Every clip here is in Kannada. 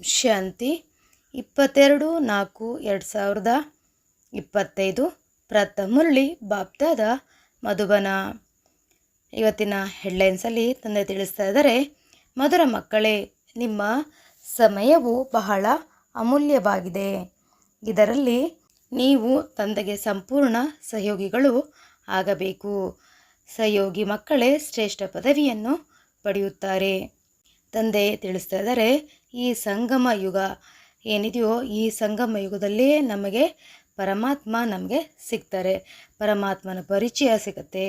ಶಾಂತಿ 22/4/2025 ಪ್ರಥಮುರಳಿ ಬಾಪ್ದಾದ ಮಧುಬನ. ಇವತ್ತಿನ ಹೆಡ್ಲೈನ್ಸಲ್ಲಿ ತಂದೆ ತಿಳಿಸ್ತಾ ಇದ್ದಾರೆ, ಮಧುರ ಮಕ್ಕಳೇ, ನಿಮ್ಮ ಸಮಯವು ಬಹಳ ಅಮೂಲ್ಯವಾಗಿದೆ. ಇದರಲ್ಲಿ ನೀವು ತಂದೆಗೆ ಸಂಪೂರ್ಣ ಸಹಯೋಗಿಗಳು ಆಗಬೇಕು. ಸಹಯೋಗಿ ಮಕ್ಕಳೇ ಶ್ರೇಷ್ಠ ಪದವಿಯನ್ನು ಪಡೆಯುತ್ತಾರೆ. ತಂದೆ ತಿಳಿಸ್ತಾ ಇದ್ದಾರೆ, ಈ ಸಂಗಮ ಯುಗ ಏನಿದೆಯೋ ಈ ಸಂಗಮ ಯುಗದಲ್ಲೇ ನಮಗೆ ಪರಮಾತ್ಮ ನಮಗೆ ಸಿಗ್ತಾರೆ. ಪರಮಾತ್ಮನ ಪರಿಚಯ ಸಿಗುತ್ತೆ,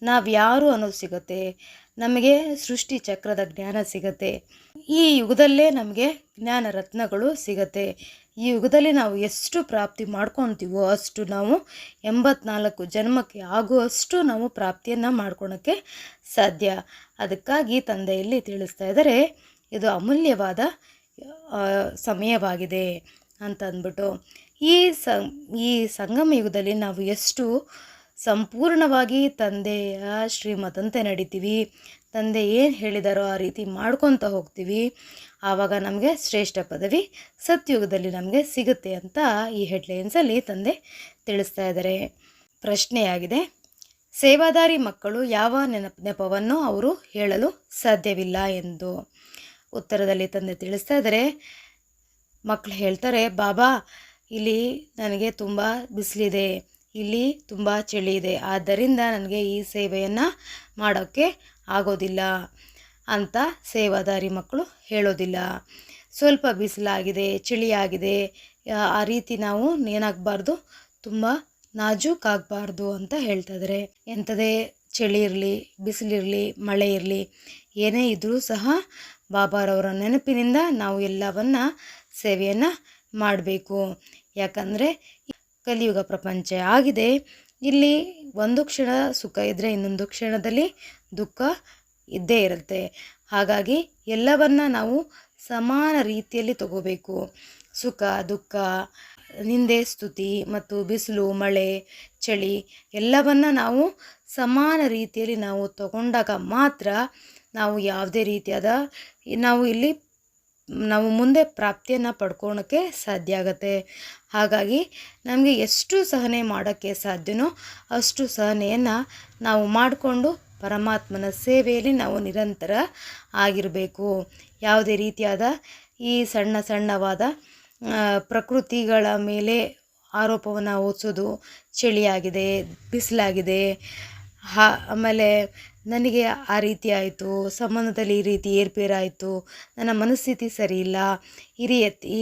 ನಾವು ಯಾರು ಅನ್ನೋದು ಸಿಗುತ್ತೆ, ನಮಗೆ ಸೃಷ್ಟಿ ಚಕ್ರದ ಜ್ಞಾನ ಸಿಗುತ್ತೆ. ಈ ಯುಗದಲ್ಲೇ ನಮಗೆ ಜ್ಞಾನ ರತ್ನಗಳು ಸಿಗುತ್ತೆ. ಈ ಯುಗದಲ್ಲಿ ನಾವು ಎಷ್ಟು ಪ್ರಾಪ್ತಿ ಮಾಡ್ಕೊತೀವೋ ಅಷ್ಟು ನಾವು 84 ಜನ್ಮಕ್ಕೆ ಆಗುವಷ್ಟು ನಾವು ಪ್ರಾಪ್ತಿಯನ್ನು ಮಾಡ್ಕೊಳಕ್ಕೆ ಸಾಧ್ಯ. ಅದಕ್ಕಾಗಿ ತಂದೆಯಲ್ಲಿ ತಿಳಿಸ್ತಾ ಇದ್ದಾರೆ, ಇದು ಅಮೂಲ್ಯವಾದ ಸಮಯವಾಗಿದೆ ಅಂತ ಅಂದ್ಬಿಟ್ಟು. ಈ ಸಂಗಮ ಯುಗದಲ್ಲಿ ನಾವು ಎಷ್ಟು ಸಂಪೂರ್ಣವಾಗಿ ತಂದೆಯ ಶ್ರೀಮತಂತೆ ನಡಿತೀವಿ, ತಂದೆ ಏನು ಹೇಳಿದಾರೋ ಆ ರೀತಿ ಮಾಡ್ಕೊತ ಹೋಗ್ತೀವಿ, ಆವಾಗ ನಮಗೆ ಶ್ರೇಷ್ಠ ಪದವಿ ಸತ್ಯುಗದಲ್ಲಿ ನಮಗೆ ಸಿಗುತ್ತೆ ಅಂತ ಈ ಹೆಡ್ಲೈನ್ಸಲ್ಲಿ ತಂದೆ ತಿಳಿಸ್ತಾ ಇದ್ದಾರೆ. ಪ್ರಶ್ನೆಯಾಗಿದೆ, ಸೇವಾದಾರಿ ಮಕ್ಕಳು ಯಾವ ನೆಪವನ್ನು ಅವರು ಹೇಳಲು ಸಾಧ್ಯವಿಲ್ಲ ಎಂದು. ಉತ್ತರದಲ್ಲಿ ತಂದೆ ತಿಳಿಸ್ತಾ ಇದ್ದಾರೆ, ಮಕ್ಕಳು ಹೇಳ್ತಾರೆ, ಬಾಬಾ ಇಲ್ಲಿ ನನಗೆ ತುಂಬ ಬಿಸಿಲಿದೆ, ಇಲ್ಲಿ ತುಂಬ ಚಳಿ ಇದೆ, ಆದ್ದರಿಂದ ನನಗೆ ಈ ಸೇವೆಯನ್ನು ಮಾಡೋಕ್ಕೆ ಆಗೋದಿಲ್ಲ ಅಂತ ಸೇವಾದಾರಿ ಮಕ್ಕಳು ಹೇಳೋದಿಲ್ಲ. ಸ್ವಲ್ಪ ಬಿಸಿಲಾಗಿದೆ, ಚಳಿಯಾಗಿದೆ, ಆ ರೀತಿ ನಾವು ಏನಾಗಬಾರ್ದು, ತುಂಬ ನಾಜೂಕಾಗಬಾರ್ದು ಅಂತ ಹೇಳ್ತಾ ಇದ್ದಾರೆ. ಎಂಥದೇ ಚಳಿ ಇರಲಿ, ಬಿಸಿಲಿರಲಿ, ಮಳೆ ಇರಲಿ, ಏನೇ ಇದ್ದರೂ ಸಹ ಬಾಬಾರವರ ನೆನಪಿನಿಂದ ನಾವು ಎಲ್ಲವನ್ನ ಸೇವೆಯನ್ನು ಮಾಡಬೇಕು. ಯಾಕಂದರೆ ಕಲಿಯುಗ ಪ್ರಪಂಚ ಆಗಿದೆ. ಇಲ್ಲಿ ಒಂದು ಕ್ಷಣ ಸುಖ ಇದ್ದರೆ ಇನ್ನೊಂದು ಕ್ಷಣದಲ್ಲಿ ದುಃಖ ಇದ್ದೇ ಇರುತ್ತೆ. ಹಾಗಾಗಿ ಎಲ್ಲವನ್ನ ನಾವು ಸಮಾನ ರೀತಿಯಲ್ಲಿ ತಗೋಬೇಕು. ಸುಖ ದುಃಖ, ನಿಂದೆ ಸ್ತುತಿ ಮತ್ತು ಬಿಸಿಲು ಮಳೆ ಚಳಿ ಎಲ್ಲವನ್ನ ನಾವು ಸಮಾನ ರೀತಿಯಲ್ಲಿ ನಾವು ತಗೊಂಡಾಗ ಮಾತ್ರ ನಾವು ಯಾವುದೇ ರೀತಿಯಾದ ನಾವು ಮುಂದೆ ಪ್ರಾಪ್ತಿಯನ್ನು ಪಡ್ಕೊಳಕ್ಕೆ ಸಾಧ್ಯ ಆಗುತ್ತೆ. ಹಾಗಾಗಿ ನಮಗೆ ಎಷ್ಟು ಸಹನೆ ಮಾಡೋಕ್ಕೆ ಸಾಧ್ಯನೋ ಅಷ್ಟು ಸಹನೆಯನ್ನು ನಾವು ಮಾಡಿಕೊಂಡು ಪರಮಾತ್ಮನ ಸೇವೆಯಲ್ಲಿ ನಾವು ನಿರಂತರ ಆಗಿರಬೇಕು. ಯಾವುದೇ ರೀತಿಯಾದ ಈ ಸಣ್ಣವಾದ ಪ್ರಕೃತಿಗಳ ಮೇಲೆ ಆರೋಪವನ್ನು ಹೊರಿಸೋದು, ಚಳಿಯಾಗಿದೆ, ಬಿಸಿಲಾಗಿದೆ, ಆಮೇಲೆ ನನಗೆ ಆ ರೀತಿ ಆಯಿತು, ಸಂಬಂಧದಲ್ಲಿ ಈ ರೀತಿ ಏರ್ಪೇರಾಯಿತು, ನನ್ನ ಮನಸ್ಥಿತಿ ಸರಿಯಿಲ್ಲ,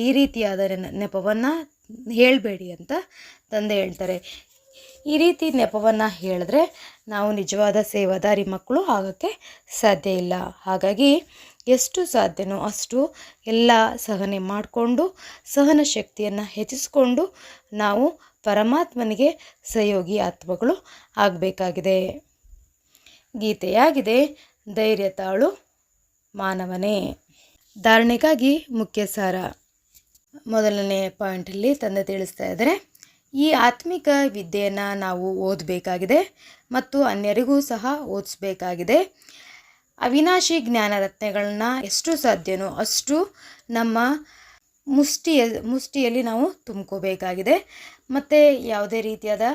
ಈ ರೀತಿಯಾದ ನೆಪವನ್ನು ಹೇಳಬೇಡಿ ಅಂತ ತಂದೆ ಹೇಳ್ತಾರೆ. ಈ ರೀತಿ ನೆಪವನ್ನು ಹೇಳಿದ್ರೆ ನಾವು ನಿಜವಾದ ಸೇವಾದಾರಿ ಮಕ್ಕಳು ಆಗೋಕ್ಕೆ ಸಾಧ್ಯ ಇಲ್ಲ. ಹಾಗಾಗಿ ಎಷ್ಟು ಸಾಧ್ಯನೋ ಅಷ್ಟು ಎಲ್ಲ ಸಹನೆ ಮಾಡಿಕೊಂಡು ಸಹನ ಶಕ್ತಿಯನ್ನು ಹೆಚ್ಚಿಸ್ಕೊಂಡು ನಾವು ಪರಮಾತ್ಮನಿಗೆ ಸಹಯೋಗಿ ಆತ್ಮಗಳು ಆಗಬೇಕಾಗಿದೆ. ಗೀತೆಯಾಗಿದೆ, ಧೈರ್ಯ ತಾಳು ಮಾನವನೇ. ಧಾರಣೆಗಾಗಿ ಮುಖ್ಯ ಸಾರ. ಮೊದಲನೇ ಪಾಯಿಂಟಲ್ಲಿ ತಂದೆ ತಿಳಿಸ್ತಾ ಇದ್ದಾರೆ, ಈ ಆತ್ಮಿಕ ವಿದ್ಯೆಯನ್ನು ನಾವು ಓದಬೇಕಾಗಿದೆ ಮತ್ತು ಅನ್ಯರಿಗೂ ಸಹ ಓದಿಸ್ಬೇಕಾಗಿದೆ. ಅವಿನಾಶಿ ಜ್ಞಾನ ರತ್ನಗಳನ್ನ ಎಷ್ಟು ಸಾಧ್ಯನೋ ಅಷ್ಟು ನಮ್ಮ ಮುಷ್ಟಿಯಲ್ಲಿ ನಾವು ತುಂಬ್ಕೋಬೇಕಾಗಿದೆ. ಮತ್ತು ಯಾವುದೇ ರೀತಿಯಾದ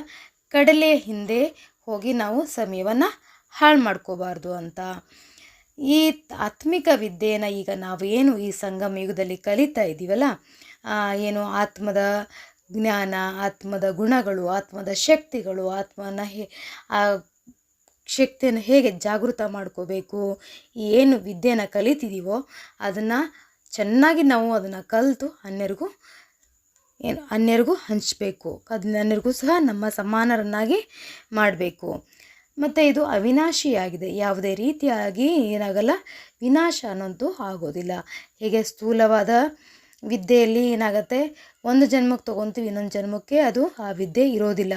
ಕಡಲೆಯ ಹಿಂದೆ ಹೋಗಿ ನಾವು ಸಮಯವನ್ನು ಹಾಳು ಮಾಡ್ಕೋಬಾರ್ದು ಅಂತ. ಈ ಆತ್ಮಿಕ ವಿದ್ಯೆಯನ್ನು ಈಗ ನಾವು ಏನು ಈ ಸಂಗಮ ಯುಗದಲ್ಲಿ ಕಲಿತಾ ಇದ್ದೀವಲ್ಲ, ಏನು ಆತ್ಮದ ಜ್ಞಾನ, ಆತ್ಮದ ಗುಣಗಳು, ಆತ್ಮದ ಶಕ್ತಿಗಳು, ಶಕ್ತಿಯನ್ನು ಹೇಗೆ ಜಾಗೃತ ಮಾಡ್ಕೋಬೇಕು, ಏನು ವಿದ್ಯೆಯನ್ನು ಕಲಿತಿದ್ದೀವೋ ಅದನ್ನು ಚೆನ್ನಾಗಿ ನಾವು ಅದನ್ನು ಕಲಿತು ಅನ್ಯರಿಗೂ ಹಂಚಬೇಕು. ಅನ್ಯರಿಗೂ ಸಹ ನಮ್ಮ ಸಮಾನರನ್ನಾಗಿ ಮಾಡಬೇಕು. ಮತ್ತು ಇದು ಅವಿನಾಶಿಯಾಗಿದೆ, ಯಾವುದೇ ರೀತಿಯಾಗಿ ಏನಾಗಲ್ಲ, ವಿನಾಶ ಅನ್ನೋದು ಆಗೋದಿಲ್ಲ. ಹೇಗೆ ಸ್ಥೂಲವಾದ ವಿದ್ಯೆಯಲ್ಲಿ ಏನಾಗುತ್ತೆ, ಒಂದು ಜನ್ಮಕ್ಕೆ ತೊಗೊತೀವಿ, ಇನ್ನೊಂದು ಜನ್ಮಕ್ಕೆ ಅದು ಆ ವಿದ್ಯೆ ಇರೋದಿಲ್ಲ.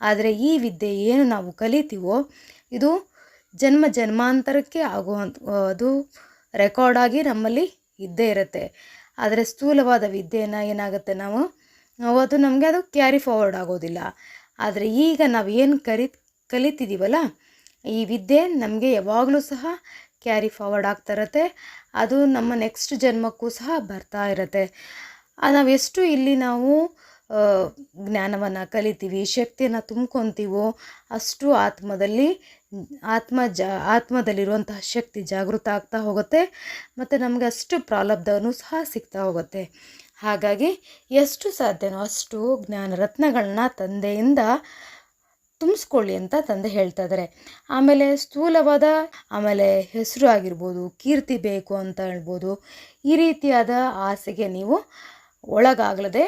ಆದರೆ ಈ ವಿದ್ಯೆ ಏನು ನಾವು ಕಲಿತೀವೋ ಇದು ಜನ್ಮಾಂತರಕ್ಕೆ ಅದು ರೆಕಾರ್ಡಾಗಿ ನಮ್ಮಲ್ಲಿ ಇದ್ದೇ ಇರುತ್ತೆ. ಆದರೆ ಸ್ಥೂಲವಾದ ವಿದ್ಯೆಯನ್ನು ಏನಾಗುತ್ತೆ, ಅದು ನಮಗೆ ಅದು ಕ್ಯಾರಿ ಫಾರ್ವರ್ಡ್ ಆಗೋದಿಲ್ಲ. ಆದರೆ ಈಗ ನಾವು ಏನು ಕಲಿತಿದ್ದೀವಲ್ಲ, ಈ ವಿದ್ಯೆ ನಮಗೆ ಯಾವಾಗಲೂ ಸಹ ಕ್ಯಾರಿ ಫಾರ್ವರ್ಡ್ ಆಗ್ತಾ ಇರುತ್ತೆ. ಅದು ನಮ್ಮ ನೆಕ್ಸ್ಟ್ ಜನ್ಮಕ್ಕೂ ಸಹ ಬರ್ತಾ ಇರುತ್ತೆ. ನಾವೆಷ್ಟು ಇಲ್ಲಿ ನಾವು ಜ್ಞಾನವನ್ನು ಕಲಿತೀವಿ, ಶಕ್ತಿಯನ್ನು ತುಂಬ್ಕೊತೀವೋ ಅಷ್ಟು ಆತ್ಮದಲ್ಲಿರುವಂತಹ ಶಕ್ತಿ ಜಾಗೃತ ಆಗ್ತಾ ಹೋಗುತ್ತೆ ಮತ್ತು ನಮಗೆ ಅಷ್ಟು ಪ್ರಾರಬ್ಧವೂ ಸಹ ಸಿಗ್ತಾ ಹೋಗುತ್ತೆ. ಹಾಗಾಗಿ ಎಷ್ಟು ಸಾಧ್ಯನೋ ಅಷ್ಟು ಜ್ಞಾನ ರತ್ನಗಳನ್ನ ತಂದೆಯಿಂದ ತುಂಬಿಸ್ಕೊಳ್ಳಿ ಅಂತ ತಂದೆ ಹೇಳ್ತಾ ಇದ್ದಾರೆ. ಆಮೇಲೆ ಸ್ಥೂಲವಾದ ಹೆಸರು ಆಗಿರ್ಬೋದು, ಕೀರ್ತಿ ಬೇಕು ಅಂತ ಹೇಳ್ಬೋದು, ಈ ರೀತಿಯಾದ ಆಸೆಗೆ ನೀವು ಒಳಗಾಗಲದೆ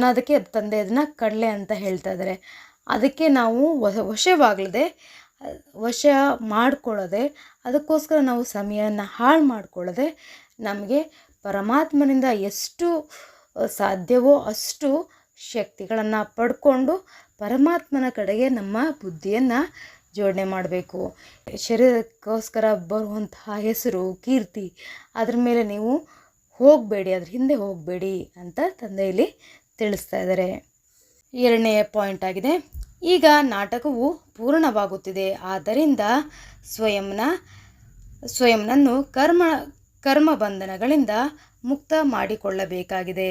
ಅದಕ್ಕೆ ತಂದೆ ಅದನ್ನು ಕಡಲೆ ಅಂತ ಹೇಳ್ತಾ ಇದ್ದಾರೆ. ಅದಕ್ಕೆ ನಾವು ವಶ ಮಾಡಿಕೊಳ್ಳದೆ, ಅದಕ್ಕೋಸ್ಕರ ನಾವು ಸಮಯನ ಹಾಳು ಮಾಡಿಕೊಳ್ಳದೆ ನಮಗೆ ಪರಮಾತ್ಮನಿಂದ ಎಷ್ಟು ಸಾಧ್ಯವೋ ಅಷ್ಟು ಶಕ್ತಿಗಳನ್ನು ಪಡ್ಕೊಂಡು ಪರಮಾತ್ಮನ ಕಡೆಗೆ ನಮ್ಮ ಬುದ್ಧಿಯನ್ನು ಜೋಡಣೆ ಮಾಡಬೇಕು. ಶರೀರಕ್ಕೋಸ್ಕರ ಬರುವಂತಹ ಹೆಸರು, ಕೀರ್ತಿ, ಅದ್ರ ಮೇಲೆ ನೀವು ಹೋಗಬೇಡಿ, ಅದ್ರ ಹಿಂದೆ ಹೋಗಬೇಡಿ ಅಂತ ತಂದೆಯಲ್ಲಿ ತಿಳಿಸ್ತಾ ಇದ್ದಾರೆ. 2ನೇ ಪಾಯಿಂಟ್ ಆಗಿದೆ, ಈಗ ನಾಟಕವು ಪೂರ್ಣವಾಗುತ್ತಿದೆ, ಆದ್ದರಿಂದ ಸ್ವಯಂನನ್ನು ಕರ್ಮ ಬಂಧನಗಳಿಂದ ಮುಕ್ತ ಮಾಡಿಕೊಳ್ಳಬೇಕಾಗಿದೆ.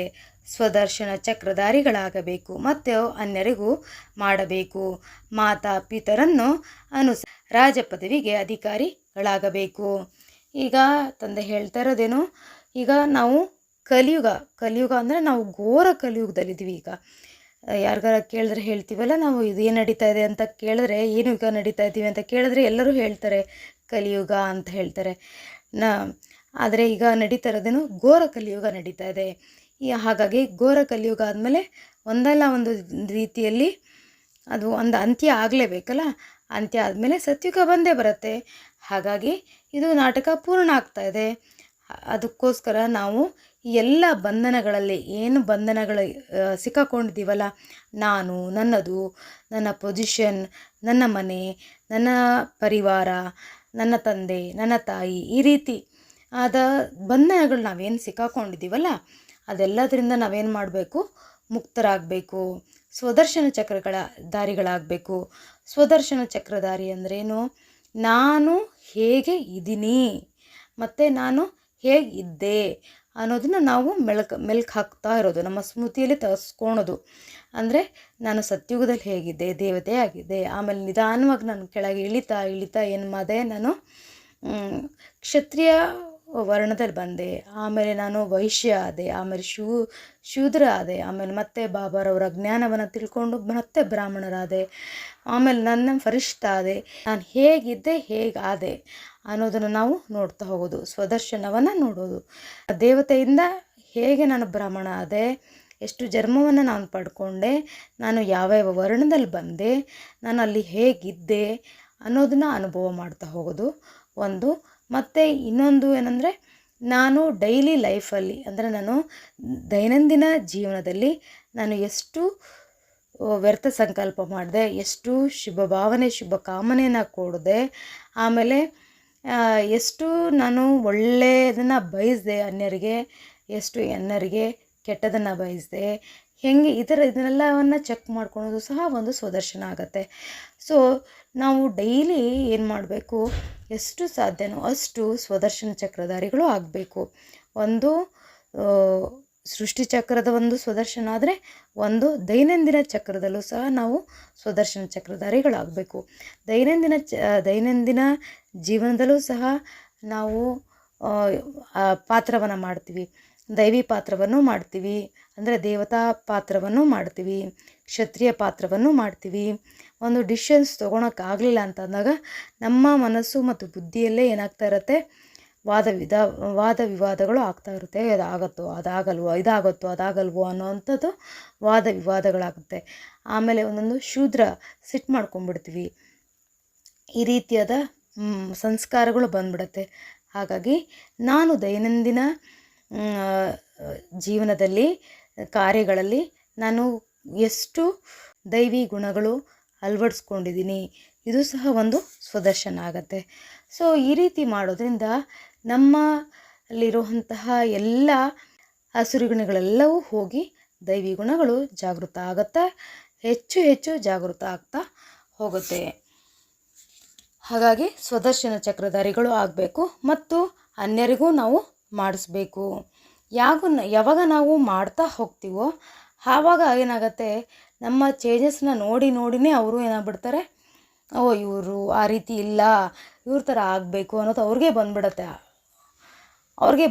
ಸ್ವದರ್ಶನ ಚಕ್ರಧಾರಿಗಳಾಗಬೇಕು ಮತ್ತು ಅನ್ಯರಿಗೂ ಮಾಡಬೇಕು. ಮಾತಾ ಪಿತರನ್ನು ರಾಜ ಪದವಿಗೆ ಅಧಿಕಾರಿಗಳಾಗಬೇಕು. ಈಗ ತಂದೆ ಹೇಳ್ತಾ ಇರೋದೇನು, ಈಗ ನಾವು ಕಲಿಯುಗ ಅಂದರೆ ನಾವು ಘೋರ ಕಲಿಯುಗದಲ್ಲಿದ್ದೀವಿ. ಈಗ ಯಾರಿಗಾರ ಕೇಳಿದ್ರೆ ಹೇಳ್ತೀವಲ್ಲ, ನಾವು ಇದೇನು ನಡೀತಾ ಇದೆ ಅಂತ ಕೇಳಿದ್ರೆ, ಏನು ಯುಗ ನಡೀತಾ ಇದ್ದೀವಿ ಅಂತ ಕೇಳಿದ್ರೆ ಎಲ್ಲರೂ ಹೇಳ್ತಾರೆ ಕಲಿಯುಗ ಅಂತ ಹೇಳ್ತಾರೆ. ಆದರೆ ಈಗ ನಡೀತಾ ಇರೋದೇನು ಘೋರ ಕಲಿಯುಗ ನಡೀತಾ ಇದೆ. ಹಾಗಾಗಿ ಘೋರ ಕಲಿಯುಗ ಆದಮೇಲೆ ಒಂದಲ್ಲ ಒಂದು ರೀತಿಯಲ್ಲಿ ಅದು ಒಂದು ಅಂತ್ಯ ಆಗಲೇಬೇಕಲ್ಲ. ಅಂತ್ಯ ಆದಮೇಲೆ ಸತ್ಯುಗ ಬಂದೇ ಬರುತ್ತೆ. ಹಾಗಾಗಿ ಇದು ನಾಟಕ ಪೂರ್ಣ ಆಗ್ತಾ ಇದೆ. ಅದಕ್ಕೋಸ್ಕರ ನಾವು ಎಲ್ಲ ಬಂಧನಗಳಲ್ಲಿ ಏನು ಬಂಧನಗಳು ಸಿಕ್ಕಾಕೊಂಡಿದ್ದೀವಲ್ಲ, ನಾನು, ನನ್ನದು, ನನ್ನ ಪೊಸಿಷನ್, ನನ್ನ ಮನೆ, ನನ್ನ ಪರಿವಾರ, ನನ್ನ ತಂದೆ, ನನ್ನ ತಾಯಿ, ಈ ರೀತಿ ಆದ ಬಂಧನಗಳು ನಾವೇನು ಸಿಕ್ಕಾಕೊಂಡಿದ್ದೀವಲ್ಲ ಅದೆಲ್ಲದರಿಂದ ನಾವೇನು ಮಾಡಬೇಕು, ಮುಕ್ತರಾಗಬೇಕು. ಸ್ವದರ್ಶನ ಚಕ್ರಗಳ ದಾರಿಗಳಾಗಬೇಕು. ಸ್ವದರ್ಶನ ಚಕ್ರಧಾರಿ ಅಂದ್ರೇನು, ನಾನು ಹೇಗೆ ಇದ್ದೀನಿ ಮತ್ತು ನಾನು ಹೇಗಿದ್ದೆ ಅನ್ನೋದನ್ನು ನಾವು ಮೆಲ್ಕು ಹಾಕ್ತಾ ಇರೋದು, ನಮ್ಮ ಸ್ಮೃತಿಯಲ್ಲಿ ತರಿಸ್ಕೊಳೋದು. ಅಂದರೆ ನಾನು ಸತ್ಯುಗದಲ್ಲಿ ಹೇಗಿದ್ದೆ, ದೇವತೆ ಆಗಿದ್ದೆ, ಆಮೇಲೆ ನಿಧಾನವಾಗಿ ನಾನು ಕೆಳಗೆ ಇಳಿತಾ ಏನು ಮಾಡಿದೆ, ನಾನು ಕ್ಷತ್ರಿಯ ವರ್ಣದಲ್ಲಿ ಬಂದೆ, ಆಮೇಲೆ ನಾನು ವೈಶ್ಯ ಆದೆ, ಆಮೇಲೆ ಶೂದ್ರ ಆದೆ, ಆಮೇಲೆ ಮತ್ತೆ ಬಾಬಾರವರ ಜ್ಞಾನವನ್ನು ತಿಳ್ಕೊಂಡು ಮತ್ತೆ ಬ್ರಾಹ್ಮಣರಾದೆ, ಆಮೇಲೆ ನನ್ನ ಫರಿಷ್ಠ ಆದೆ. ನಾನು ಹೇಗಿದ್ದೆ, ಹೇಗಾದೆ ಅನ್ನೋದನ್ನು ನಾವು ನೋಡ್ತಾ ಹೋಗೋದು, ಸ್ವದರ್ಶನವನ್ನು ನೋಡೋದು. ದೇವತೆಯಿಂದ ಹೇಗೆ ನಾನು ಬ್ರಾಹ್ಮಣ ಆದೆ, ಎಷ್ಟು ಜನ್ಮವನ್ನು ನಾನು ಪಡ್ಕೊಂಡೆ, ನಾನು ಯಾವ್ಯಾವ ವರ್ಣದಲ್ಲಿ ಬಂದೆ, ನಾನು ಅಲ್ಲಿ ಹೇಗಿದ್ದೆ ಅನ್ನೋದನ್ನು ಅನುಭವ ಮಾಡ್ತಾ ಹೋಗೋದು ಒಂದು. ಮತ್ತು ಇನ್ನೊಂದು ಏನಂದರೆ, ನಾನು ಡೈಲಿ ಲೈಫಲ್ಲಿ ಅಂದರೆ ನಾನು ದೈನಂದಿನ ಜೀವನದಲ್ಲಿ ನಾನು ಎಷ್ಟು ವ್ಯರ್ಥ ಸಂಕಲ್ಪ ಮಾಡಿದೆ, ಎಷ್ಟು ಶುಭ ಭಾವನೆ ಶುಭ ಕಾಮನೆಯನ್ನು ಕೊಡಿದೆ, ಆಮೇಲೆ ಎಷ್ಟು ನಾನು ಒಳ್ಳೆಯದನ್ನು ಬಯಸಿದೆ ಅನ್ಯರಿಗೆ, ಎಷ್ಟು ಅನ್ಯರಿಗೆ ಕೆಟ್ಟದನ್ನು ಬಯಸಿದೆ, ಹೆಂಗೆ ಇದನ್ನೆಲ್ಲವನ್ನು ಚೆಕ್ ಮಾಡ್ಕೊಳೋದು ಸಹ ಒಂದು ಸ್ವದರ್ಶನ ಆಗುತ್ತೆ. ಸೊ ನಾವು ಡೈಲಿ ಏನು ಮಾಡಬೇಕು, ಎಷ್ಟು ಸಾಧ್ಯನೋ ಅಷ್ಟು ಸ್ವದರ್ಶನ ಚಕ್ರಧಾರಿಗಳು ಆಗಬೇಕು. ಒಂದು ಸೃಷ್ಟಿ ಚಕ್ರದ ಒಂದು ಸ್ವದರ್ಶನ ಆದರೆ, ಒಂದು ದೈನಂದಿನ ಚಕ್ರದಲ್ಲೂ ಸಹ ನಾವು ಸ್ವದರ್ಶನ ಚಕ್ರಧಾರಿಗಳಾಗಬೇಕು. ದೈನಂದಿನ ಜೀವನದಲ್ಲೂ ಸಹ ನಾವು ಪಾತ್ರವನ್ನು ಮಾಡ್ತೀವಿ, ದೈವಿ ಪಾತ್ರವನ್ನು ಮಾಡ್ತೀವಿ, ಅಂದರೆ ದೇವತಾ ಪಾತ್ರವನ್ನು ಮಾಡ್ತೀವಿ, ಕ್ಷತ್ರಿಯ ಪಾತ್ರವನ್ನು ಮಾಡ್ತೀವಿ. ಒಂದು ಡಿಸಿಷನ್ಸ್ ತೊಗೊಳಕ್ಕಾಗಲಿಲ್ಲ ಅಂತಂದಾಗ ನಮ್ಮ ಮನಸ್ಸು ಮತ್ತು ಬುದ್ಧಿಯಲ್ಲೇ ಏನಾಗ್ತಾ ಇರುತ್ತೆ, ವಾದ ವಿವಾದಗಳು ಆಗ್ತಾ ಇರುತ್ತೆ. ಅದಾಗತ್ತೋ ಅದಾಗಲ್ವೋ, ಅದಾಗಲ್ವೋ ಅನ್ನೋವಂಥದ್ದು ವಾದ ವಿವಾದಗಳಾಗುತ್ತೆ. ಆಮೇಲೆ ಒಂದೊಂದು ಶೂದ್ರ ಸಿಟ್ಟು ಮಾಡ್ಕೊಂಡ್ಬಿಡ್ತೀವಿ. ಈ ರೀತಿಯಾದ ಸಂಸ್ಕಾರಗಳು ಬಂದ್ಬಿಡುತ್ತೆ. ಹಾಗಾಗಿ ನಾನು ದೈನಂದಿನ ಜೀವನದಲ್ಲಿ ಕಾರ್ಯಗಳಲ್ಲಿ ನಾನು ಎಷ್ಟು ದೈವಿ ಗುಣಗಳು ಅಳವಡಿಸ್ಕೊಂಡಿದ್ದೀನಿ, ಇದು ಸಹ ಒಂದು ಸ್ವದರ್ಶನ ಆಗತ್ತೆ. ಸೊ ಈ ರೀತಿ ಮಾಡೋದ್ರಿಂದ ನಮ್ಮಲ್ಲಿರುವಂತಹ ಎಲ್ಲ ಹಸಿರು ಗುಣಗಳೆಲ್ಲವೂ ಹೋಗಿ ದೈವಿ ಗುಣಗಳು ಜಾಗೃತ ಆಗುತ್ತೆ, ಹೆಚ್ಚು ಜಾಗೃತ ಆಗ್ತಾ ಹೋಗುತ್ತೆ. ಹಾಗಾಗಿ ಸ್ವದರ್ಶನ ಚಕ್ರಧಾರಿಗಳು ಆಗಬೇಕು. ಮತ್ತು ಅನ್ಯರಿಗೂ ನಾವು ಮಾಡಿಸ್ಬೇಕು. ಯಾವಾಗ ನಾವು ಮಾಡ್ತಾ ಹೋಗ್ತೀವೋ ಆವಾಗ ಏನಾಗುತ್ತೆ, ನಮ್ಮ ಚೇಂಜಸ್ನ ನೋಡಿನೇ ಅವರು ಏನಾಗ್ಬಿಡ್ತಾರೆ, ಓ ಇವರು ಆ ರೀತಿ ಇಲ್ಲ, ಇವ್ರ ಥರ ಆಗಬೇಕು ಅನ್ನೋದು ಅವ್ರಿಗೆ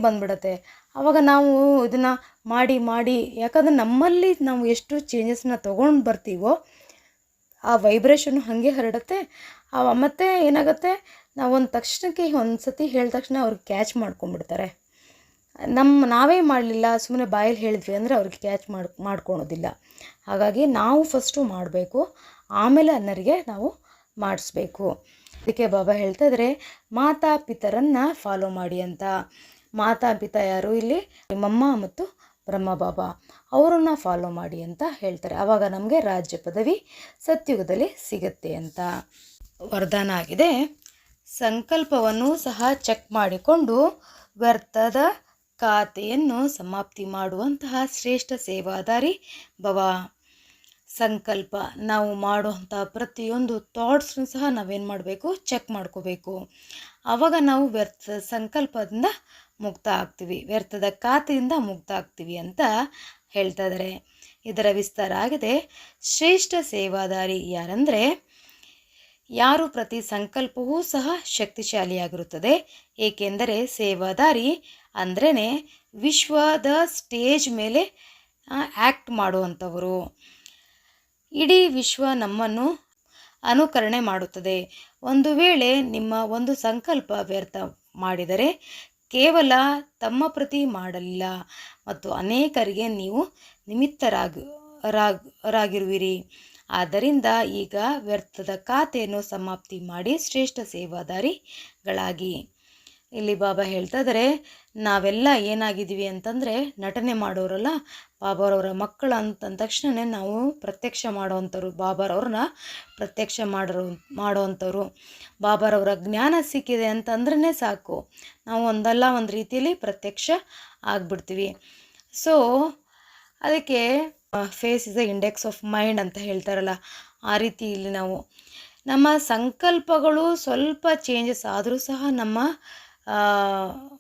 ಬಂದ್ಬಿಡತ್ತೆ. ಆವಾಗ ನಾವು ಇದನ್ನು ಮಾಡಿ ಯಾಕಂದರೆ ನಮ್ಮಲ್ಲಿ ನಾವು ಎಷ್ಟು ಚೇಂಜಸ್ನ ತೊಗೊಂಡು ಬರ್ತೀವೋ ಆ ವೈಬ್ರೇಷನ್ನು ಹಾಗೆ ಹರಡುತ್ತೆ. ಮತ್ತು ಏನಾಗುತ್ತೆ, ನಾವೊಂದು ತಕ್ಷಣಕ್ಕೆ ಒಂದು ಸತಿ ಹೇಳಿದ ತಕ್ಷಣ ಅವ್ರಿಗೆ ಕ್ಯಾಚ್ ಮಾಡ್ಕೊಂಡ್ಬಿಡ್ತಾರೆ. ನಾವೇ ಮಾಡಲಿಲ್ಲ, ಸುಮ್ಮನೆ ಬಾಯಲ್ಲಿ ಹೇಳಿದ್ವಿ ಅಂದರೆ ಅವ್ರಿಗೆ ಕ್ಯಾಚ್ ಮಾಡ್ಕೊಳೋದಿಲ್ಲ. ಹಾಗಾಗಿ ನಾವು ಫಸ್ಟು ಮಾಡಬೇಕು, ಆಮೇಲೆ ಅನ್ನರಿಗೆ ನಾವು ಮಾಡಿಸ್ಬೇಕು. ಅದಕ್ಕೆ ಬಾಬಾ ಹೇಳ್ತಾ ಇದ್ದಾರೆ, ಮಾತಾಪಿತರನ್ನು ಫಾಲೋ ಮಾಡಿ ಅಂತ. ಮಾತಾಪಿತ ಯಾರು ಇಲ್ಲಿ? ನಿಮ್ಮಮ್ಮ ಮತ್ತು ಬ್ರಹ್ಮ ಬಾಬಾ, ಅವರನ್ನು ಫಾಲೋ ಮಾಡಿ ಅಂತ ಹೇಳ್ತಾರೆ. ಆವಾಗ ನಮಗೆ ರಾಜ್ಯ ಪದವಿ ಸತ್ಯುಗದಲ್ಲಿ ಸಿಗುತ್ತೆ ಅಂತ ವರದಾನ ಆಗಿದೆ. ಸಂಕಲ್ಪವನ್ನು ಸಹ ಚೆಕ್ ಮಾಡಿಕೊಂಡು ವ್ಯರ್ಥದ ಖಾತೆಯನ್ನು ಸಮಾಪ್ತಿ ಮಾಡುವಂತಹ ಶ್ರೇಷ್ಠ ಸೇವಾದಾರಿ ಭವ. ಸಂಕಲ್ಪ, ನಾವು ಮಾಡುವಂಥ ಪ್ರತಿಯೊಂದು ಥಾಟ್ಸ್ನು ಸಹ ನಾವೇನು ಮಾಡಬೇಕು, ಚೆಕ್ ಮಾಡ್ಕೋಬೇಕು. ಆವಾಗ ನಾವು ವ್ಯರ್ಥ ಸಂಕಲ್ಪದಿಂದ ಮುಕ್ತ ಆಗ್ತೀವಿ, ವ್ಯರ್ಥದ ಖಾತೆಯಿಂದ ಮುಕ್ತ ಆಗ್ತೀವಿ ಅಂತ ಹೇಳ್ತಾ ಇದ್ದಾರೆ. ಇದರ ವಿಸ್ತಾರ ಆಗಿದೆ. ಶ್ರೇಷ್ಠ ಸೇವಾದಾರಿ ಯಾರಂದರೆ, ಯಾರು ಪ್ರತಿ ಸಂಕಲ್ಪವೂ ಸಹ ಶಕ್ತಿಶಾಲಿಯಾಗಿರುತ್ತದೆ. ಏಕೆಂದರೆ ಸೇವಾದಾರಿ ಅಂದ್ರೇ ವಿಶ್ವದ ಸ್ಟೇಜ್ ಮೇಲೆ ಆ್ಯಕ್ಟ್ ಮಾಡುವಂಥವರು. ಇಡೀ ವಿಶ್ವ ನಮ್ಮನ್ನು ಅನುಕರಣೆ ಮಾಡುತ್ತದೆ. ಒಂದು ವೇಳೆ ನಿಮ್ಮ ಒಂದು ಸಂಕಲ್ಪ ವ್ಯರ್ಥ ಮಾಡಿದರೆ ಕೇವಲ ತಮ್ಮ ಪ್ರತಿ ಮಾಡಲಿಲ್ಲ ಮತ್ತು ಅನೇಕರಿಗೆ ನೀವು ನಿಮಿತ್ತರಾಗಿರುವಿರಿ. ಆದ್ದರಿಂದ ಈಗ ವ್ಯರ್ಥದ ಖಾತೆಯನ್ನು ಸಮಾಪ್ತಿ ಮಾಡಿ ಶ್ರೇಷ್ಠ ಸೇವಾದಾರಿಗಳಾಗಿ. ಇಲ್ಲಿ ಬಾಬಾ ಹೇಳ್ತಾ ಇದ್ದಾರೆ, ನಾವೆಲ್ಲ ಏನಾಗಿದ್ದೀವಿ ಅಂತಂದರೆ ನಟನೆ ಮಾಡೋರಲ್ಲ, ಬಾಬಾರವರ ಮಕ್ಕಳು ಅಂತಂದ ತಕ್ಷಣ ನಾವು ಪ್ರತ್ಯಕ್ಷ ಮಾಡೋವಂಥವ್ರು, ಬಾಬಾರವ್ರನ್ನ ಪ್ರತ್ಯಕ್ಷ ಮಾಡೋವಂಥವ್ರು. ಬಾಬಾರವರ ಜ್ಞಾನ ಸಿಕ್ಕಿದೆ ಅಂತಂದ್ರೇ ಸಾಕು, ನಾವು ಒಂದಲ್ಲ ಒಂದು ರೀತಿಯಲ್ಲಿ ಪ್ರತ್ಯಕ್ಷ ಆಗಿಬಿಡ್ತೀವಿ. ಸೊ ಅದಕ್ಕೆ face is the index of mind ಅಂತ ಹೇಳ್ತಾರಲ್ಲ, ಆ ರೀತಿ ಇಲ್ಲಿ ನಾವು ನಮ್ಮ ಸಂಕಲ್ಪಗಳು ಸ್ವಲ್ಪ ಚೇಂಜಸ್ ಆದರೂ ಸಹ ನಮ್ಮ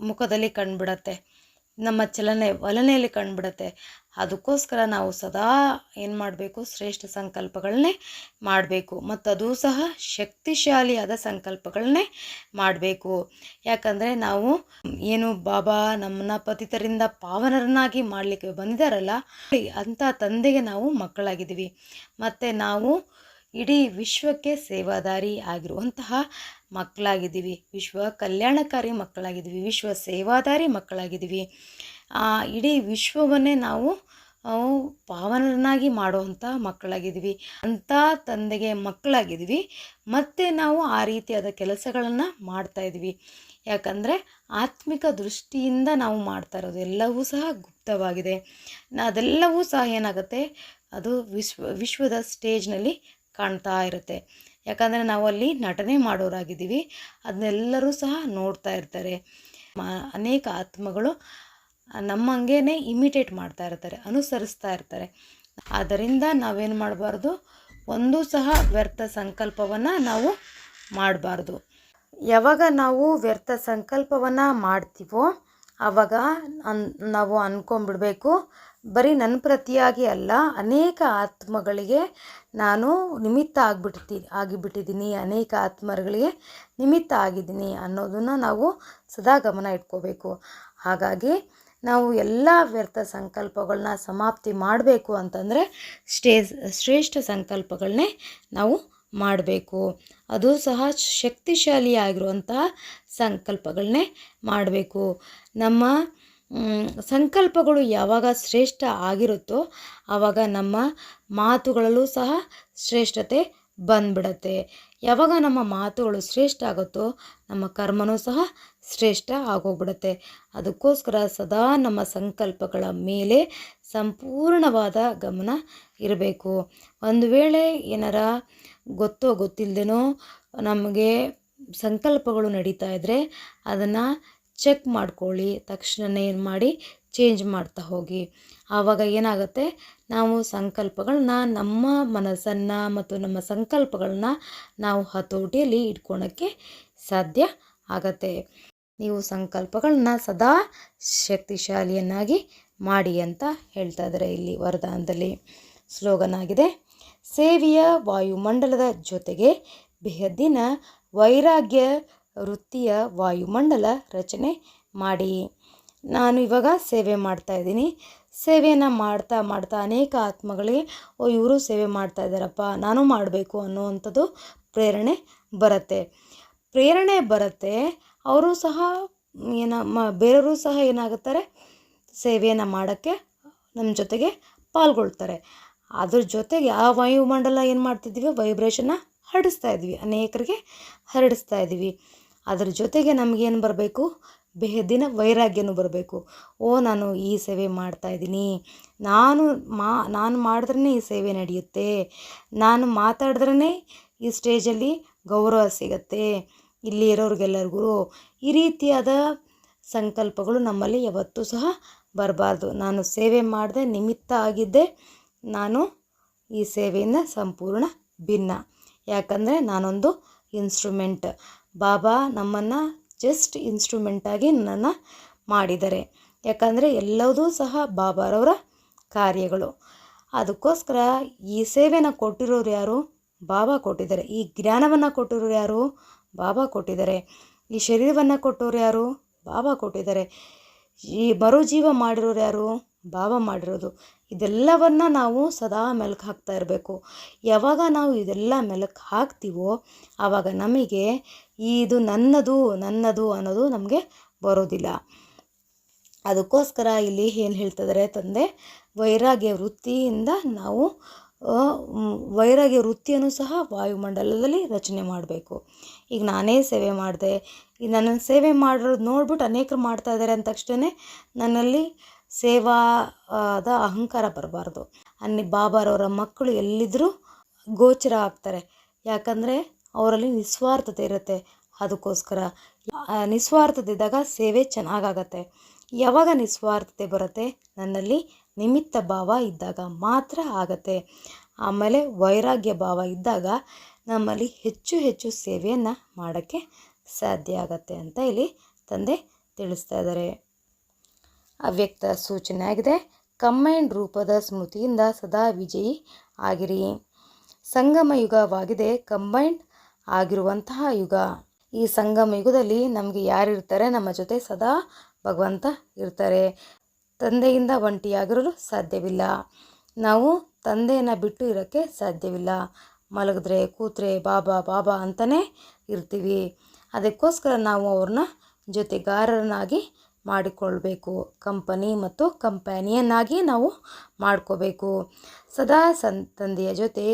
ಮುಖದಲ್ಲಿ ಕಂಡುಬಿಡತ್ತೆ, ನಮ್ಮ ವಲನೆಯಲ್ಲಿ ಕಂಡುಬಿಡತ್ತೆ. ಅದಕ್ಕೋಸ್ಕರ ನಾವು ಸದಾ ಏನು ಮಾಡಬೇಕು, ಶ್ರೇಷ್ಠ ಸಂಕಲ್ಪಗಳನ್ನೇ ಮಾಡಬೇಕು, ಮತ್ತು ಅದು ಸಹ ಶಕ್ತಿಶಾಲಿಯಾದ ಸಂಕಲ್ಪಗಳನ್ನೇ ಮಾಡಬೇಕು. ಯಾಕಂದರೆ ನಾವು ಏನು ಬಾಬಾ ನಮ್ಮನ್ನ ಪತಿತರಿಂದ ಪಾವನರನ್ನಾಗಿ ಮಾಡಲಿಕ್ಕೆ ಬಂದಿದ್ದಾರಲ್ಲ, ಅಂಥ ತಂದೆಗೆ ನಾವು ಮಕ್ಕಳಾಗಿದ್ದೀವಿ. ಮತ್ತು ನಾವು ಇಡೀ ವಿಶ್ವಕ್ಕೆ ಸೇವಾದಾರಿ ಆಗಿರುವಂತಹ ಮಕ್ಕಳಾಗಿದ್ದೀವಿ, ವಿಶ್ವ ಕಲ್ಯಾಣಕಾರಿ ಮಕ್ಕಳಾಗಿದ್ದೀವಿ, ವಿಶ್ವ ಸೇವಾದಾರಿ ಮಕ್ಕಳಾಗಿದ್ದೀವಿ. ಇಡೀ ವಿಶ್ವವನ್ನೇ ನಾವು ಪಾವನರನ್ನಾಗಿ ಮಾಡುವಂಥ ಮಕ್ಕಳಾಗಿದ್ದೀವಿ, ಅಂಥ ತಂದೆಗೆ ಮಕ್ಕಳಾಗಿದ್ದೀವಿ. ಮತ್ತು ನಾವು ಆ ರೀತಿಯಾದ ಕೆಲಸಗಳನ್ನು ಮಾಡ್ತಾಯಿದ್ವಿ. ಯಾಕಂದರೆ ಆತ್ಮಿಕ ದೃಷ್ಟಿಯಿಂದ ನಾವು ಮಾಡ್ತಾ ಇರೋದು ಎಲ್ಲವೂ ಸಹ ಗುಪ್ತವಾಗಿದೆ. ಅದೆಲ್ಲವೂ ಸಹ ಏನಾಗುತ್ತೆ, ಅದು ವಿಶ್ವದ ಸ್ಟೇಜ್ನಲ್ಲಿ ಕಾಣ್ತಾ ಇರುತ್ತೆ. ಯಾಕಂದರೆ ನಾವು ಅಲ್ಲಿ ನಟನೆ ಮಾಡೋರಾಗಿದ್ದೀವಿ, ಅದನ್ನೆಲ್ಲರೂ ಸಹ ನೋಡ್ತಾ ಇರ್ತಾರೆ. ಅನೇಕ ಆತ್ಮಗಳು ನಮ್ಮಂಗೇ ಇಮಿಟೇಟ್ ಮಾಡ್ತಾ ಇರ್ತಾರೆ, ಅನುಸರಿಸ್ತಾ ಇರ್ತಾರೆ. ಆದ್ದರಿಂದ ನಾವೇನು ಮಾಡಬಾರ್ದು, ಒಂದೂ ಸಹ ವ್ಯರ್ಥ ಸಂಕಲ್ಪವನ್ನು ನಾವು ಮಾಡಬಾರ್ದು. ಯಾವಾಗ ನಾವು ವ್ಯರ್ಥ ಸಂಕಲ್ಪವನ್ನು ಮಾಡ್ತೀವೋ ಆವಾಗ ನಾವು ಅಂದ್ಕೊಂಡ್ಬಿಡ್ಬೇಕು, ಬರೀ ನನ್ನ ಪ್ರತಿಯಾಗಿ ಅಲ್ಲ, ಅನೇಕ ಆತ್ಮಗಳಿಗೆ ನಾನು ನಿಮಿತ್ತ ಆಗಿಬಿಟ್ಟಿದ್ದೀನಿ, ಅನೇಕ ಆತ್ಮಗಳಿಗೆ ನಿಮಿತ್ತ ಆಗಿದ್ದೀನಿ ಅನ್ನೋದನ್ನು ನಾವು ಸದಾ ಗಮನ ಇಟ್ಕೋಬೇಕು. ಹಾಗಾಗಿ ನಾವು ಎಲ್ಲ ವ್ಯರ್ಥ ಸಂಕಲ್ಪಗಳನ್ನ ಸಮಾಪ್ತಿ ಮಾಡಬೇಕು ಅಂತಂದರೆ ಶ್ರೇಷ್ಠ ಸಂಕಲ್ಪಗಳನ್ನೇ ನಾವು ಮಾಡಬೇಕು. ಅದು ಸಹ ಶಕ್ತಿಶಾಲಿಯಾಗಿರುವಂತಹ ಸಂಕಲ್ಪಗಳನ್ನೇ ಮಾಡಬೇಕು. ನಮ್ಮ ಸಂಕಲ್ಪಗಳು ಯಾವಾಗ ಶ್ರೇಷ್ಠ ಆಗಿರುತ್ತೋ ಆವಾಗ ನಮ್ಮ ಮಾತುಗಳಲ್ಲೂ ಸಹ ಶ್ರೇಷ್ಠತೆ ಬಂದ್ಬಿಡತ್ತೆ. ಯಾವಾಗ ನಮ್ಮ ಮಾತುಗಳು ಶ್ರೇಷ್ಠ ಆಗುತ್ತೋ ನಮ್ಮ ಕರ್ಮನೂ ಸಹ ಶ್ರೇಷ್ಠ ಆಗೋಗ್ಬಿಡುತ್ತೆ. ಅದಕ್ಕೋಸ್ಕರ ಸದಾ ನಮ್ಮ ಸಂಕಲ್ಪಗಳ ಮೇಲೆ ಸಂಪೂರ್ಣವಾದ ಗಮನ ಇರಬೇಕು. ಒಂದು ವೇಳೆ ಏನಾರ ಗೊತ್ತೋ ಗೊತ್ತಿಲ್ಲದೇನೋ ನಮಗೆ ಸಂಕಲ್ಪಗಳು ನಡೀತಾ ಇದ್ದರೆ ಅದನ್ನು ಚೆಕ್ ಮಾಡ್ಕೊಳ್ಳಿ, ತಕ್ಷಣ ಏನು ಮಾಡಿ ಚೇಂಜ್ ಮಾಡ್ತಾ ಹೋಗಿ. ಆವಾಗ ಏನಾಗುತ್ತೆ, ನಾವು ಸಂಕಲ್ಪಗಳನ್ನ, ನಮ್ಮ ಮನಸ್ಸನ್ನು ಮತ್ತು ನಮ್ಮ ಸಂಕಲ್ಪಗಳನ್ನ ನಾವು ಹತೋಟಿಯಲ್ಲಿ ಇಟ್ಕೊಳಕ್ಕೆ ಸಾಧ್ಯ ಆಗತ್ತೆ. ನೀವು ಸಂಕಲ್ಪಗಳನ್ನ ಸದಾ ಶಕ್ತಿಶಾಲಿಯನ್ನಾಗಿ ಮಾಡಿ ಅಂತ ಹೇಳ್ತಾ ಇದ್ದಾರೆ ಇಲ್ಲಿ ವರದಾನದಲ್ಲಿ. ಸ್ಲೋಗನ್ ಆಗಿದೆ, ಸೇವೆಯ ವಾಯುಮಂಡಲದ ಜೊತೆಗೆ ಬೇಹದ್ದಿನ ವೈರಾಗ್ಯ ವೃತ್ತಿಯ ವಾಯುಮಂಡಲ ರಚನೆ ಮಾಡಿ. ನಾನು ಇವಾಗ ಸೇವೆ ಮಾಡ್ತಾ ಇದ್ದೀನಿ. ಸೇವೆಯನ್ನು ಮಾಡ್ತಾ ಮಾಡ್ತಾ ಅನೇಕ ಆತ್ಮಗಳಿಗೆ ಇವರು ಸೇವೆ ಮಾಡ್ತಾ ಇದ್ದಾರಪ್ಪ, ನಾನು ಮಾಡಬೇಕು ಅನ್ನುವಂಥದ್ದು ಪ್ರೇರಣೆ ಬರುತ್ತೆ. ಅವರು ಸಹ ಬೇರೆಯವರು ಸಹ ಏನಾಗುತ್ತಾರೆ, ಸೇವೆಯನ್ನು ಮಾಡೋಕ್ಕೆ ನಮ್ಮ ಜೊತೆಗೆ ಪಾಲ್ಗೊಳ್ತಾರೆ. ಅದ್ರ ಜೊತೆಗೆ ಆ ವಾಯುಮಂಡಲ ಏನು ಮಾಡ್ತಿದ್ವಿ, ವೈಬ್ರೇಷನ್ನ ಅನೇಕರಿಗೆ ಹರಡಿಸ್ತಾ ಇದ್ದೀವಿ. ಅದ್ರ ಜೊತೆಗೆ ನಮಗೇನು ಬರಬೇಕು, ಬೇಹದ್ದಿನ ವೈರಾಗ್ಯನೂ ಬರಬೇಕು. ನಾನು ಈ ಸೇವೆ ಮಾಡ್ತಾಯಿದ್ದೀನಿ, ನಾನು ಮಾಡಿದ್ರೇ ಈ ಸೇವೆ ನಡೆಯುತ್ತೆ, ನಾನು ಮಾತಾಡಿದ್ರೇ ಈ ಸ್ಟೇಜಲ್ಲಿ ಗೌರವ ಸಿಗತ್ತೆ ಇಲ್ಲಿ ಇರೋರಿಗೆಲ್ಲರಿಗೂ. ಈ ರೀತಿಯಾದ ಸಂಕಲ್ಪಗಳು ನಮ್ಮಲ್ಲಿ ಯಾವತ್ತೂ ಸಹ ಬರಬಾರ್ದು. ನಾನು ಸೇವೆ ಮಾಡಿದೆ, ನಿಮಿತ್ತ ಆಗಿದ್ದೆ, ನಾನು ಈ ಸೇವೆಯಿಂದ ಸಂಪೂರ್ಣ ಭಿನ್ನ. ಯಾಕಂದರೆ ನಾನೊಂದು ಇನ್ಸ್ಟ್ರೂಮೆಂಟ್. ಬಾಬಾ ನಮ್ಮನ್ನು ಜಸ್ಟ್ ಇನ್ಸ್ಟ್ರೂಮೆಂಟಾಗಿ ನನ್ನನ್ನು ಮಾಡಿದ್ದಾರೆ. ಯಾಕಂದರೆ ಎಲ್ಲದೂ ಸಹ ಬಾಬಾರವರ ಕಾರ್ಯಗಳು. ಅದಕ್ಕೋಸ್ಕರ ಈ ಸೇವೆನ ಕೊಟ್ಟಿರೋರು ಯಾರು, ಬಾಬಾ ಕೊಟ್ಟಿದ್ದಾರೆ. ಈ ಜ್ಞಾನವನ್ನು ಕೊಟ್ಟಿರೋರು ಯಾರು, ಬಾಬಾ ಕೊಟ್ಟಿದ್ದಾರೆ. ಈ ಶರೀರವನ್ನು ಕೊಟ್ಟೋರು ಯಾರು, ಬಾಬಾ ಕೊಟ್ಟಿದ್ದಾರೆ. ಈ ಮರುಜೀವ ಮಾಡಿರೋರು ಯಾರು, ಬಾಬಾ ಮಾಡಿರೋದು. ಇದೆಲ್ಲವನ್ನು ನಾವು ಸದಾ ಮೆಲುಕು ಹಾಕ್ತಾ ಇರಬೇಕು. ಯಾವಾಗ ನಾವು ಇದೆಲ್ಲ ಮೆಲುಕು ಹಾಕ್ತೀವೋ ಆವಾಗ ನಮಗೆ ಇದು ನನ್ನದು ಅನ್ನೋದು ನಮಗೆ ಬರೋದಿಲ್ಲ. ಅದಕ್ಕೋಸ್ಕರ ಇಲ್ಲಿ ಏನು ಹೇಳ್ತಿದ್ದಾರೆ ತಂದೆ, ವೈರಾಗ್ಯ ವೃತ್ತಿಯಿಂದ ನಾವು ವೈರಾಗ್ಯ ವೃತ್ತಿಯನ್ನು ಸಹ ವಾಯುಮಂಡಲದಲ್ಲಿ ರಚನೆ ಮಾಡಬೇಕು. ಈಗ ನಾನೇ ಸೇವೆ ಮಾಡಿದೆ, ಈಗ ನನ್ನನ್ನು ಸೇವೆ ಮಾಡಿರೋದು ನೋಡ್ಬಿಟ್ಟು ಅನೇಕರು ಮಾಡ್ತಾ ಇದ್ದಾರೆ ಅಂದ ತಕ್ಷಣ ನನ್ನಲ್ಲಿ ಸೇವಾದ ಅಹಂಕಾರ ಬರಬಾರ್ದು. ಬಾಬಾರವರ ಮಕ್ಕಳು ಎಲ್ಲಿದ್ದರೂ ಗೋಚರ ಆಗ್ತಾರೆ. ಯಾಕಂದರೆ ಅವರಲ್ಲಿ ನಿಸ್ವಾರ್ಥತೆ ಇರುತ್ತೆ. ಅದಕ್ಕೋಸ್ಕರ ನಿಸ್ವಾರ್ಥದಿದ್ದಾಗ ಸೇವೆ ಚೆನ್ನಾಗಾಗತ್ತೆ. ಯಾವಾಗ ನಿಸ್ವಾರ್ಥತೆ ಬರುತ್ತೆ, ನನ್ನಲ್ಲಿ ನಿಮಿತ್ತ ಭಾವ ಇದ್ದಾಗ ಮಾತ್ರ ಆಗತ್ತೆ. ಆಮೇಲೆ ವೈರಾಗ್ಯ ಭಾವ ಇದ್ದಾಗ ನಮ್ಮಲ್ಲಿ ಹೆಚ್ಚು ಹೆಚ್ಚು ಸೇವೆಯನ್ನು ಮಾಡೋಕ್ಕೆ ಸಾಧ್ಯ ಆಗತ್ತೆ ಅಂತ ಇಲ್ಲಿ ತಂದೆ ತಿಳಿಸ್ತಾ ಇದ್ದಾರೆ. ಅವ್ಯಕ್ತ ಸೂಚನೆ ಆಗಿದೆ, ಕಂಬೈನ್ಡ್ ರೂಪದ ಸ್ಮೃತಿಯಿಂದ ಸದಾ ವಿಜಯಿ ಆಗಿರಿ. ಸಂಗಮ ಯುಗವಾಗಿದೆ, ಕಂಬೈನ್ಡ್ ಆಗಿರುವಂತಹ ಯುಗ. ಈ ಸಂಗಮ ಯುಗದಲ್ಲಿ ನಮಗೆ ಯಾರಿರ್ತಾರೆ, ನಮ್ಮ ಜೊತೆ ಸದಾ ಭಗವಂತ ಇರ್ತಾರೆ. ತಂದೆಯಿಂದ ಒಂಟಿಯಾಗಿರಲು ಸಾಧ್ಯವಿಲ್ಲ. ನಾವು ತಂದೆಯನ್ನು ಬಿಟ್ಟು ಇರೋಕ್ಕೆ ಸಾಧ್ಯವಿಲ್ಲ. ಮಲಗಿದ್ರೆ ಕೂತ್ರೆ ಬಾಬಾ ಬಾಬಾ ಅಂತಲೇ ಇರ್ತೀವಿ. ಅದಕ್ಕೋಸ್ಕರ ನಾವು ಅವ್ರನ್ನ ಜೊತೆಗಾರರನ್ನಾಗಿ ಮಾಡಿಕೊಳ್ಬೇಕು. ಕಂಪನಿ ಮತ್ತು ಕಂಪ್ಯಾನಿಯನ್ನಾಗಿ ನಾವು ಮಾಡ್ಕೋಬೇಕು. ಸದಾ ತಂದೆಯ ಜೊತೆ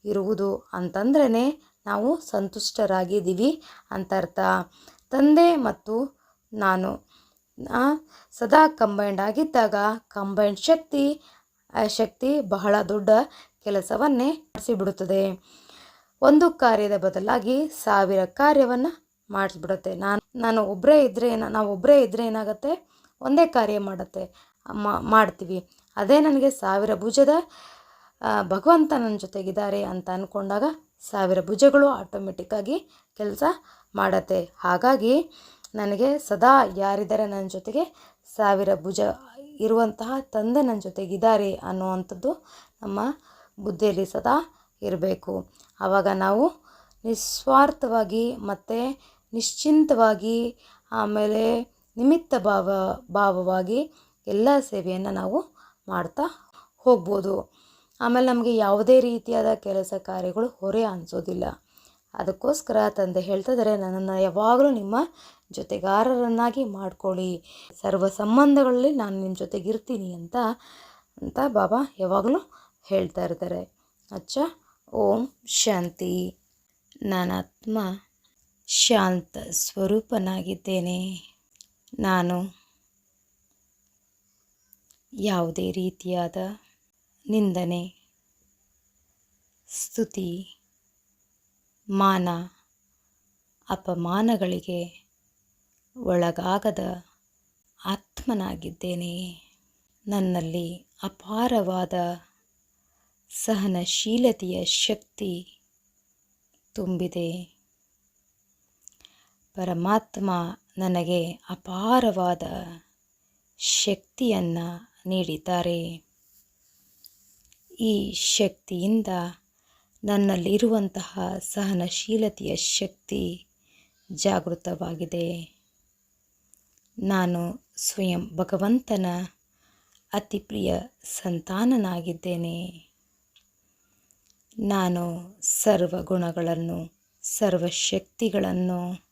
ಇರುವುದು ಅಂತಂದ್ರೇ ನಾವು ಸಂತುಷ್ಟರಾಗಿದ್ದೀವಿ ಅಂತ ಅರ್ಥ. ತಂದೆ ಮತ್ತು ನಾನು ಸದಾ ಕಂಬೈಂಡ್ ಆಗಿದ್ದಾಗ ಕಂಬೈಂಡ್ ಶಕ್ತಿ ಬಹಳ ದೊಡ್ಡ ಕೆಲಸವನ್ನೇ ಮಾಡಿಸಿಬಿಡುತ್ತದೆ. ಒಂದು ಕಾರ್ಯದ ಬದಲಾಗಿ 1000 ಕಾರ್ಯವನ್ನು ಮಾಡಿಸ್ಬಿಡುತ್ತೆ. ನಾವು ಒಬ್ಬರೇ ಇದ್ದರೆ ಏನಾಗುತ್ತೆ, ಒಂದೇ ಕಾರ್ಯ ಮಾಡ್ತೀವಿ. ಅದೇ ನನಗೆ 1000 ಭುಜದ ಭಗವಂತ ನನ್ನ ಜೊತೆಗಿದ್ದಾರೆ ಅಂತ ಅಂದ್ಕೊಂಡಾಗ 1000 ಭುಜಗಳು ಆಟೋಮೆಟಿಕ್ಕಾಗಿ ಕೆಲಸ ಮಾಡುತ್ತೆ. ಹಾಗಾಗಿ ನನಗೆ ಸದಾ ಯಾರಿದ್ದಾರೆ ನನ್ನ ಜೊತೆಗೆ, 1000 ಭುಜ ಇರುವಂತಹ ತಂದೆ ನನ್ನ ಜೊತೆಗಿದ್ದಾರೆ ಅನ್ನುವಂಥದ್ದು ನಮ್ಮ ಬುದ್ಧಿಯಲ್ಲಿ ಸದಾ ಇರಬೇಕು. ಆವಾಗ ನಾವು ನಿಸ್ವಾರ್ಥವಾಗಿ ಮತ್ತು ನಿಶ್ಚಿಂತವಾಗಿ, ಆಮೇಲೆ ನಿಮಿತ್ತ ಭಾವವಾಗಿ ಎಲ್ಲ ಸೇವೆಯನ್ನು ನಾವು ಮಾಡ್ತಾ ಹೋಗ್ಬೋದು. ಆಮೇಲೆ ನಮಗೆ ಯಾವುದೇ ರೀತಿಯಾದ ಕೆಲಸ ಕಾರ್ಯಗಳು ಹೊರೆ ಅನಿಸೋದಿಲ್ಲ. ಅದಕ್ಕೋಸ್ಕರ ತಂದೆ ಹೇಳ್ತಾ ಇದ್ದಾರೆ, ನನ್ನನ್ನು ಯಾವಾಗಲೂ ನಿಮ್ಮ ಜೊತೆಗಾರರನ್ನಾಗಿ ಮಾಡ್ಕೊಳ್ಳಿ, ಸರ್ವ ಸಂಬಂಧಗಳಲ್ಲಿ ನಾನು ನಿಮ್ಮ ಜೊತೆಗಿರ್ತೀನಿ ಅಂತ ಬಾಬಾ ಯಾವಾಗಲೂ ಹೇಳ್ತಾ ಇರ್ತಾರೆ. ಓಂ ಶಾಂತಿ. ನಾನಾತ್ಮ ಶಾಂತ ಸ್ವರೂಪನಾಗಿದ್ದೇನೆ. ನಾನು ಯಾವುದೇ ರೀತಿಯಾದ ನಿಂದನೆ, ಸ್ತುತಿ, ಮಾನ, ಅಪಮಾನಗಳಿಗೆ ಒಳಗಾಗದ ಆತ್ಮನಾಗಿದ್ದೇನೆ. ನನ್ನಲ್ಲಿ ಅಪಾರವಾದ ಸಹನಶೀಲತೆಯ ಶಕ್ತಿ ತುಂಬಿದೆ. ಪರಮಾತ್ಮ ನನಗೆ ಅಪಾರವಾದ ಶಕ್ತಿಯನ್ನು ನೀಡಿದ್ದಾರೆ. ಈ ಶಕ್ತಿಯಿಂದ ನನ್ನಲ್ಲಿರುವಂತಹ ಸಹನಶೀಲತೆಯ ಶಕ್ತಿ ಜಾಗೃತವಾಗಿದೆ. ನಾನು ಸ್ವಯಂ ಭಗವಂತನ ಅತಿ ಪ್ರಿಯ ಸಂತಾನನಾಗಿದ್ದೇನೆ. ನಾನು ಸರ್ವ ಗುಣಗಳನ್ನು, ಸರ್ವಶಕ್ತಿಗಳನ್ನು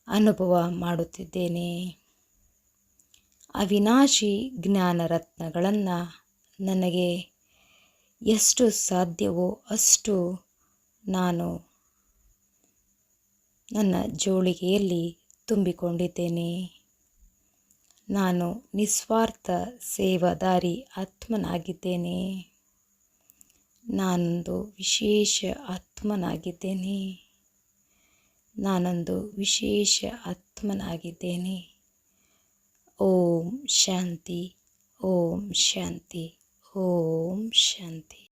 ಅನುಭವ ಮಾಡುತ್ತಿದ್ದೇನೆ. ಅವಿನಾಶಿ ಜ್ಞಾನ ರತ್ನಗಳನ್ನು ನನಗೆ ಎಷ್ಟು ಸಾಧ್ಯವೋ ಅಷ್ಟು ನಾನು ನನ್ನ ಜೋಳಿಗೆಯಲ್ಲಿ ತುಂಬಿಕೊಂಡಿದ್ದೇನೆ. ನಾನು ನಿಸ್ವಾರ್ಥ ಸೇವಾದಾರಿ ಆತ್ಮನಾಗಿದ್ದೇನೆ. ನಾನೊಂದು ವಿಶೇಷ ಆತ್ಮನಾಗಿದ್ದೇನೆ. ನಾನೊಂದು ವಿಶೇಷ ಆತ್ಮನಾಗಿದ್ದೇನೆ. ಓಂ ಶಾಂತಿ, ಓಂ ಶಾಂತಿ, ಓಂ ಶಾಂತಿ.